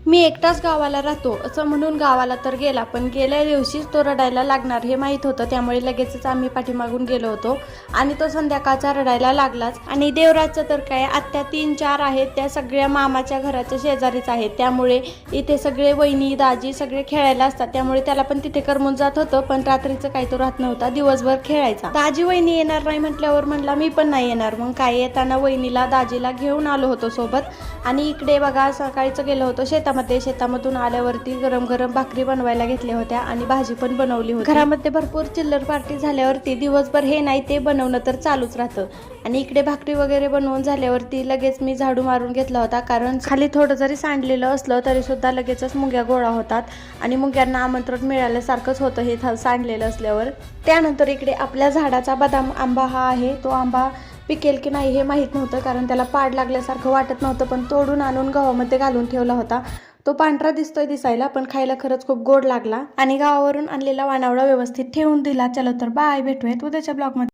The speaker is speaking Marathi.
मी एकटाच गावाला राहतो असं म्हणून गावाला तर गेला, पण गेल्या दिवशीच तो रडायला लागणार हे माहीत होतं, त्यामुळे लगेचच आम्ही पाठीमागून गेलो होतो आणि तो संध्याकाळचा रडायला लागलाच. आणि देवराजचं तर काय, आत्या 3-4 आहेत, त्या सगळ्या मामाच्या घराच्या शेजारीच आहेत, त्यामुळे इथे सगळे वहिनी दाजी सगळे खेळायला असतात, त्यामुळे त्याला पण तिथे करमून जात होतं. पण रात्रीचं काही तो राहत नव्हता, दिवसभर खेळायचा. दाजी वहिनी येणार नाही म्हटल्यावर म्हणला मी पण नाही येणार. मग काय, येताना वहिनीला दाजीला घेऊन आलो होतो सोबत. आणि इकडे बघा, सकाळीच गेलो होतो शेतामधून आल्यावरती गरम गरम भाकरी बनवायला घेतल्या होत्या आणि भाजी पण बनवली होती. घरामध्ये भरपूर चिल्लर पार्टी झाल्यावरती दिवसभर हे नाही ते बनवणं तर चालूच राहतं. आणि इकडे भाकरी वगैरे बनवून झाल्यावरती लगेच मी झाडू मारून घेतला होता, कारण खाली थोडं जरी सांडलेलं असलं तरी सुद्धा लगेचच मुंग्या गोळा होतात आणि मुंग्यांना आमंत्रण मिळाल्यासारखंच होतं हे सांडलेलं असल्यावर. त्यानंतर इकडे आपल्या झाडाचा बदाम आंबा हा आहे, तो आंबा पिकेल की नाही हे माहीत नव्हतं, कारण त्याला पाड लागल्यासारखं वाटत नव्हतं, पण तोडून आणून गव्हामध्ये घालून ठेवला होता. तो पांढरा दिसायला, पण खायला खरंच खूप गोड लागला. आणि गावावरून आणलेला वाणावळा व्यवस्थित ठेवून दिला. चलो तर बाय, भेटूयात उद्याच्या ब्लॉगमध्ये.